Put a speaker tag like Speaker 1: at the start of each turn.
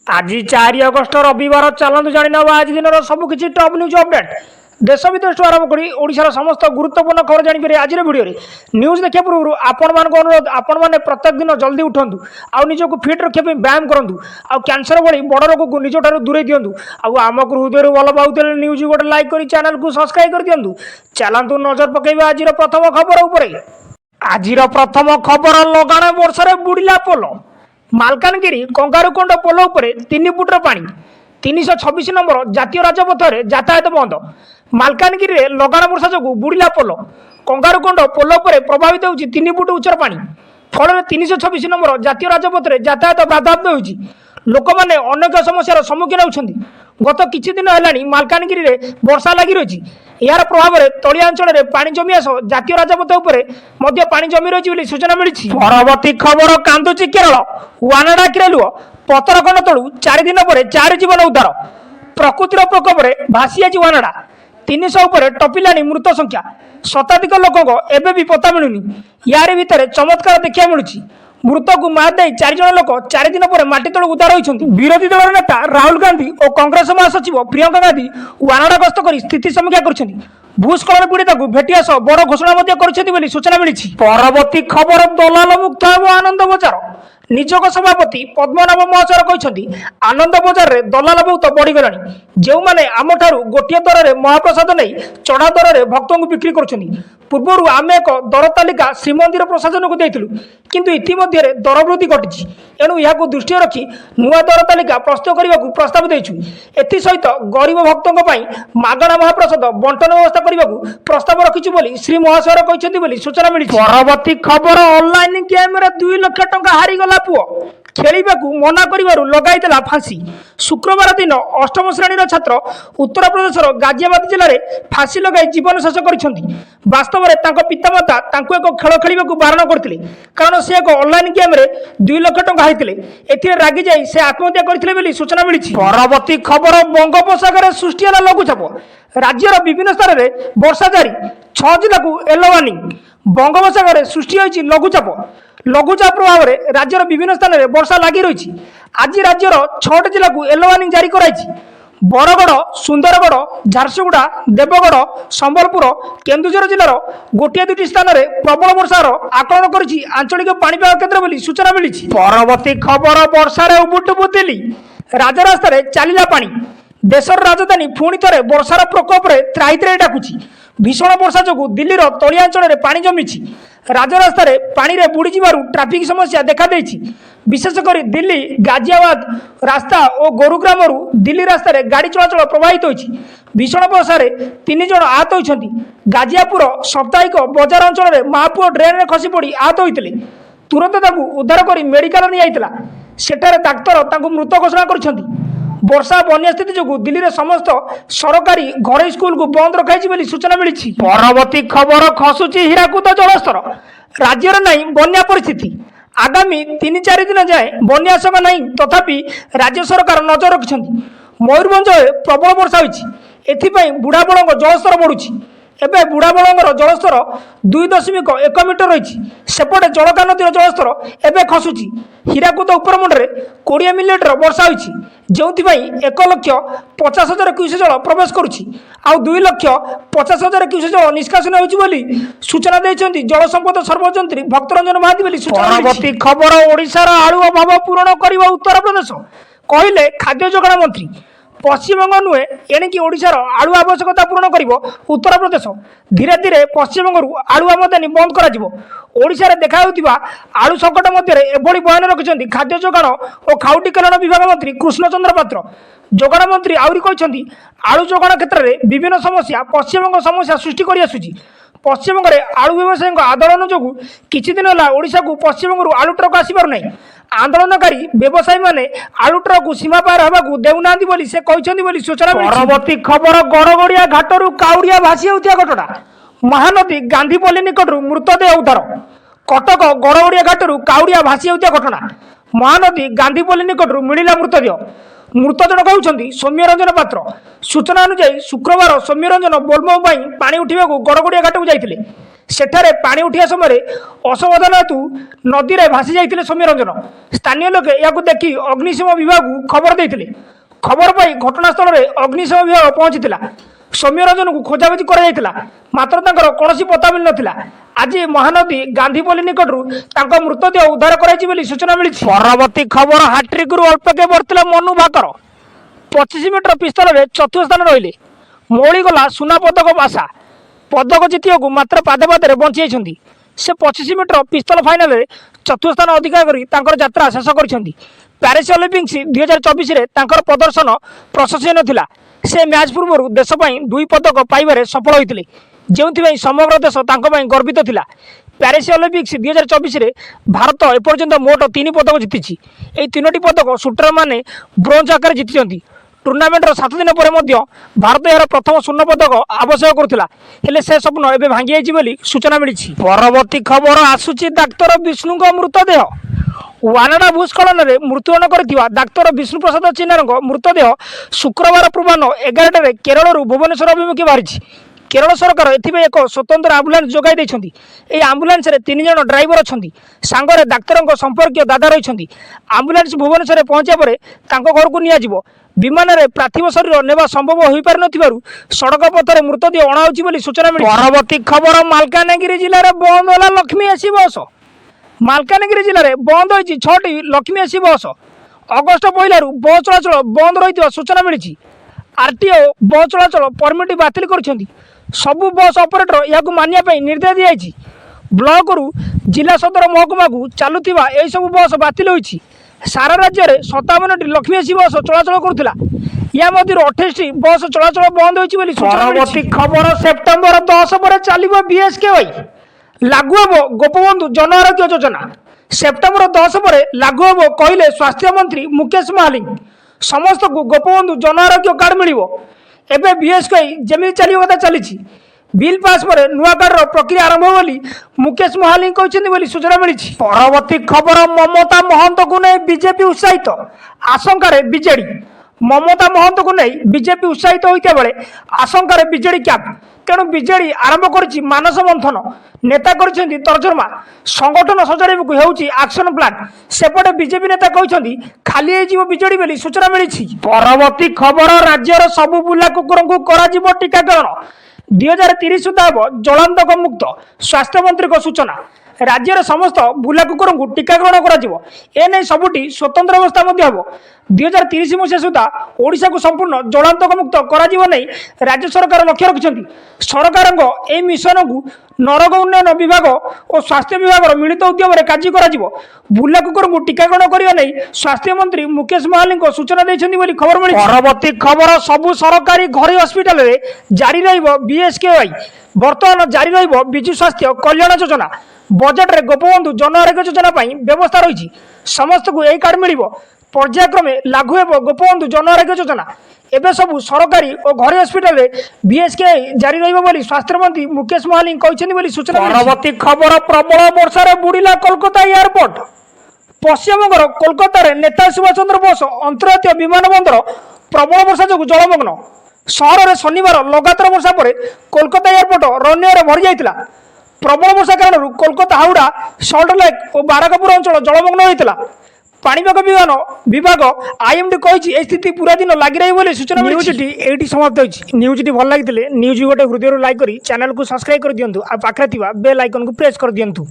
Speaker 1: आज 4 अगस्ट रविवार चलतु जाना आज दिन सबकि टॉप न्यूज अपडेट देश विदेश आरंभ कर ओडिशार समस्त गुरुत्वपूर्ण खबर जापर आज वीडियो न्यूज देखा पूर्व आपण मान अनुरोध आपण मैंने प्रत्येक दिन जल्दी उठंतु आउ निजक फिट रखा व्यायाम करूँ आउ कैंसर भली बड़ रोग को निज ठार दूरे दिंतु आमको हृदय भल पाते न्यूज गोटे लाइक कर चैनल को सब्सक्राइब कर दिंतु चलतु नजर पकेबा आज प्रथम खबर उपर आज प्रथम खबर लगाण वर्षा बुड़िला पोल मालकानगिरी कंगारुकोंड पोल उपर 3 फुटर पानी 326 नंबर जातीय राजपथ में यातायात बंद मालकानगिरी में लगाण वर्षा जो बुड़िला पोल कंगारुकोंड पोल उपर प्रभावित हो 3 फुट उच्चर पानी फल 326 नंबर जातीय राजपथ में यातायात बाधाप्त हो लोक मैंने अनेक समस्यार सम्मुखीन होती गत किछि दिन है मालकानगिरी में वर्षा लगी रही यार प्रभाव में तलिया अंचल पानी जमी आस जातीय राजपथ उपर पानी जमी रही सूचना मिली। परवर्ती खबर कांदुची केरल वानाडा किरालुओ पतरखंड तलू 4 दिन पर 4 जीवन उद्धार प्रकृतिर प्रकोप में भासी आज वानाडा 300 उपर टपिलानी मृत संख्या शताधिक लोक एवं भी पता मिलूनी यार भितर चमत्कार देखा मिलूँ मृत को मार दे 4 जन लोक 4 दिन पर माटी तल उद्धार होती विरोधी दल नेता राहुल गांधी और कांग्रेस महासचिव प्रियंका गांधी वानाडा गस्त कर स्थिति समीक्षा कर भूस्खलन पीड़िता को भेटिया सह बड़ घोषणा सूचना मिली। परवर्ती खबर दलाल मुक्त आनंद बजार निजोग सभापति पद्मनाभ महाशय कहते आनंद बजार में दलाल बहुत बढ़ीगला जो मैंने आम ठारू गोटे दर में महाप्रसाद नहीं चढ़ा दर में भक्त को बिक्री कर पूर्व आम एक दर तालिका श्रीमंदिर प्रशासन को देलु किंतु इतिमध्य दर वृद्धि घटी एणु यह दृष्टि रखी नुआ दर तालिका प्रस्तुत करने को प्रस्ताव देचु एसहित गरीब भक्तों मागणा महाप्रसाद बंटन व्यवस्था करने को प्रस्ताव रखिछु बोली श्री महाशय कहते सूचना मिली। परवर्ती खबर ऑनलाइन गेम रे 2 लाख टंका हारीगला पुओ खेलिबा को मना करिवारु लगाइतला फांसी शुक्रवार दिन 8म श्रेणी छात्र उत्तर प्रदेश गाजियाबाद जिले में फांसी लगाई जीवन शेष करिसेंती वास्तव में तांको पितामाता तांको एक खेल खेलिबा को बारण करथिले कारण से एक ऑनलाइन गेम रे 2 लाख टंका हाइतिले एथिरे रागी जाई से आत्महत्या करथिले बोली सूचना मिली। परवर्ती खबर बंगोपसागर सृष्टि होला लघुचाप राज्यर विभिन्न स्थान में वर्षा जारी 6 जिला को येलो वार्निंग बंगोपसागर सृष्टि होइछि लघुचाप प्रभाव में राज्यर विभिन्न स्थान में वर्षा लगी रही आज राज्यर 6टी जिला को येलो वार्निंग जारी कराई बरगढ़ सुंदरगढ़ झारसुगुड़ा देवगढ़ संबलपुर केन्दुझर जिलार गोटे 2टी स्थान में प्रबल वर्षार आकलन कर आंचलिक पाणीपाग केन्द्र बोली सूचना मिली। परवर्ती खबर वर्षार उबुटुबु दिल्ली राजरास्ता चलिला पानी देशर राजधानी पुणी थे वर्षार प्रकोप में त्राही त्राही डाकुची भीषण वर्षा जो दिल्लीर तलिया अंचल पानी जमी राजरास्ता पानी रे बुड़ी जीवारु ट्रैफिक समस्या देखा देछि विशेषकर दिल्ली गाजियाबाद रास्ता और गोरुग्राम दिल्ली रास्ता रे गाड़ी चलाचल प्रभावित होइछि भीषण वर्षा 3 जन आहत होइछन्ति गाजियापुर साप्ताहिक बजार अंचल में महापुर ड्रेन में खसी पड़ी आहत होइतिले तुरंत ताकू उद्धार कर मेडिकल नहीं आइतला सेठारे डाक्तर ताकू मृत घोषणा करिसेंति वर्षा बन्या स्थिति जो दिल्ली रे समस्त सरकारी घरोई स्कूल को बंद रखाई सूचना मिली। परवर्ती खबर खसुची हीराकुद जलस्तर राज्य नहीं बन्या परिस्थिति आगामी 3-4 दिन जाए बन्या आशंका नहीं तथापि राज्य सरकार नजर रखिछन्ति मयूरभंज प्रबल वर्षा होइछि बुढ़ाबड़ जलस्तर बढ़ुछि एबे बुढ़ाबड़ जलस्तर 2.1 मीटर रही सेपटे जलका नदीर जलस्तर एबे खसुची हीराकुद उपरमुंडे 20 मिलीमीटर वर्षा होइछि जो 1,50,000 क्यूसेक जल प्रवेश करुछि आउ 2,50,000 क्यूसेक जल निष्कासन होइछि बोली सूचना देइछन्ति जल संपद सर्वजंत्री भक्तरंजन महादी बोली सूचना। परवर्ती खबर ओडिशार आलू अभाव पूरण करिबा उत्तर प्रदेश कहले खाद्य जोगाण मंत्री पश्चिमबंग नुहे एणिकी ओडिशार आलू आवश्यकता पूरण करिबो उत्तर प्रदेश धीरे धीरे पश्चिमबंग आलू आमदानी बंद करा ओडिशार देखा आलू संकट मध्य एभली बयान रखिछन्ति खाद्य जोगाण और खाउटी कल्याण विभाग मंत्री कृष्णचंद्र पात्र जोगाण मंत्री आउरी कहछन्ति आलू जोगाण क्षेत्र में विभिन्न समस्या पश्चिमबंग समस्या सृष्टि करि आसुछि पश्चिमबंग में आलू व्यवसायी आंदोलन जो किछि दिन है ओडिशा को पश्चिमबंग आलू ट्रक आसपार नहीं आंदोलनकारी व्यवसायी माने आलू ट्रक को सीमा पार होगा देउना से कहते सूचना। परवर्ती खबर गड़गड़िया घाटू काउड़िया भासी होता घटना महानदी गांधीपल्ली निकट मृतदेह उद्धार कटक गड़गड़िया घाटू काउड़िया भासी होता घटना महानदी गांधीपल्ली निकट मिला मृतदेह मृत जनक होउछन्ती सौम्यरंजन पात्र। सूचना अनुसार शुक्रवार सौम्यरंजन बोलबम पाई पानी उठिबा गड़गड़िया घाट को जाइतिले। सेठारे पानी उठिया समय असावधान हेतु नदी में भासी जाइतिले सौम्यरंजन। स्थानीय लोके याकु देखि अग्निशम विभाग को खबर देइतिले। खबर पाई घटनास्थल में अग्निशम विभाग पहुंचीला। सौम्यरंजन को खोजाखोजी कराइतिला, मात्र तांकर कोनोसी पता मिल नथिला। आज महानदी गांधीपल्ली निकटरू तांको मृतदेह उद्धार कराइछि बोली सूचना मिली। परवर्ती खबर हाट्रिक रु अल्पके बढ़तिला मनु भाकर 25 मीटर पिस्तल में चतुर्थ स्थान रहिले। मौली गला सुना पदक आशा पदक जितिବାକୁ मात्र पादे पादे बंची जाइछन्ती। से 25 मीटर पिस्तल फाइनल में चतुर्थ स्थान अधिकार करी तांकर यात्रा शेष करिछन्ती। प्यारिस ओलंपिक्स 2024 रे तांकर प्रदर्शन प्रशंसनीय नथिला। से मैच पूर्व देश पई 2 पदक पाइबारे सफल होइतिले, जेउथि समग्र देश तांको पई गर्वित थिला। प्यारिस ओलंपिक्स 2024 रे भारत एपर्यंत मोट 3 पदक जीतिछि। एई 3टी पदक शूटर माने ब्रोंज आकार जीतिछन्ती। टूर्नामेंटर 7 दिन पर भारत यार प्रथम स्वर्ण पदक आवश्यक करुला, हेले से स्वप्न एबे भांगी जाइछि बोली सूचना मिली। परवर्ती खबर आसुछि डाक्तर विष्णु मृतदेह। वानाडा भूस्खलन में मृत्युवरण कर डाक्तर विष्णु प्रसाद चिन्नार मृतदेह शुक्रवार पूर्वाह्न 11 केरल भुवनेश्वर अभिमुखी बाहरी। केरल सरकार एथिबे एक स्वतंत्र आम्बुलांस जोगाई देछन्ती। एई आम्बुलांस रे 3 जण ड्राइवर अछन्ती। सांगरे डाक्तरंक संपर्कीय दादा रहिछन्ती। आम्बुलांस भुवनेश्वर पहुंचा परे तांको घर को निया जिवो। विमान रे पार्थिव शरीर नेबा संभव होई पार नथिबारु सड़क पथरे मृतदेह अणाउछि बोली सूचना मिली। परवर्ती खबर मालकानगिरी जिल्ला रे बंद होला लक्ष्मी एसी बस। मालकानगिरी जिल्ला रे बंद होइछि 6टी लक्ष्मी एसी बस। अगस्त 1 बस चलाचल बंद रहिथिबा सूचना मिली। आरटीओ बस चलाचल परमिट बातिल करछन्ती। सबु बस ऑपरेटर याकु मानिया पई निर्देश दियाइछि। ब्लॉक रु जिला सदर महकुमा को चालुथिबा एई सब बस बातिल होइछि। सारा राज्य में 57टी लक्ष्मी एसी बस चलाचल करुला। या मध्य 28टी बस चलाचल बंद होइछि बोली सूचना मिली। खबर सेप्टेम्बर 10 पर चलिबो बीएसकेवाई लागू हेबो गोपबंधु जन आरोग्य योजना। सेप्टेम्बर 10 पर लागू हेबो कहले स्वास्थ्य मंत्री मुकेश महालिंग। समस्त को गोपबंधु जन आरोग्य कार्ड मिलिबो। एबे बीएसकेवाई जेमि चलियो कथा चलीछि। बिल पास पर नुआ कार्ड प्रक्रिया आरंभ बोली मुकेश महालिंग कहछन्ती बोली सूचना मिली। परवर्ती खबर ममता महंत को नहीं बीजेपी उत्साहित आशंकार बीजेडी। ममता महंत को नहीं बीजेपी उत्साहित होता बेले आशंकार बीजेडी क्याप। तेणु बीजेडी आरंभ करिछि मानस मंथन। नेता करिसेंती तर्जमा संगठन सजाड़िबा हेउछि एक्शन प्लान। सेपटे बीजेपी नेता कहछन्ती खाली हे जीव बीजेडी बोली सूचना मिली। परवर्ती खबर राज्यर सबु बुला कुकुर को कराजिबो टीकाकरण। 2030 सुधा हम जलांतक मुक्त। स्वास्थ्य मंत्री को सूचना। राज्यर समस्त बुला कुकुर को टीकाकरण कर सबुटी स्वतंत्र अवस्था हम 2030 मसीहा सुधा ओडिशा को संपूर्ण जलांतक मुक्त कर राज्य सरकार लक्ष्य रखिंट। सरकार मिशन को नरक उन्नयन विभाग और स्वास्थ्य विभाग मिलित उद्यम कार्य कर बुला कुकुर को टीकाकरण करने स्वास्थ्य मंत्री मुकेश महालिंग सूचना देते खबर मिली। परवर्ती खबर सबु सरकारी घरोई हस्पिटाल जारी बीएसकेवाई। बर्तमान जारी विजु स्वास्थ्य कल्याण योजना। बजेट रे गोपबंधु जन आरोग्य योजना व्यवस्था रही। समस्त को यही कार्ड मिल पर्यायक्रमे लागू हेबो गोपबंधु जन आरोग्य योजना। एबे सबु सरकारी और घरोई हस्पिटाल बीएसकेवाई जारी रहिबो बोली स्वास्थ्य मंत्री मुकेश महालिंग कहछन्ती बोली सूचना। परवर्ती खबर प्रबल वर्षा रे बुड़िला कोलकाता एयरपोर्ट। पश्चिमबंगर कोलकाता रे नेताजी सुभाष चंद्र बोस अंतर्जातीय विमान बंदर प्रबल वर्षा जो जलमग्न। शहर में शनिवार लगातार वर्षा पर कोलकाता एयरपोर्ट रन्यर भरी जाइतिला। प्रबल वर्षा कारण कोलकाता हावड़ा सल्ट लेक और बाराकपुर अंचल जलमग्न होता। पाणीपाग विभाग आईएमडी कही स्थिति पूरा दिन लगी रही बोली सूचना। न्यूजटी एटी समाप्त होइछि। न्यूजटी भल लगी न्यूज गोटे हृदय लाइक करी चैनल को सब्सक्राइब कर दियंतु आ पाखरे थिबा बेल आइकन को प्रेस कर दियंतु।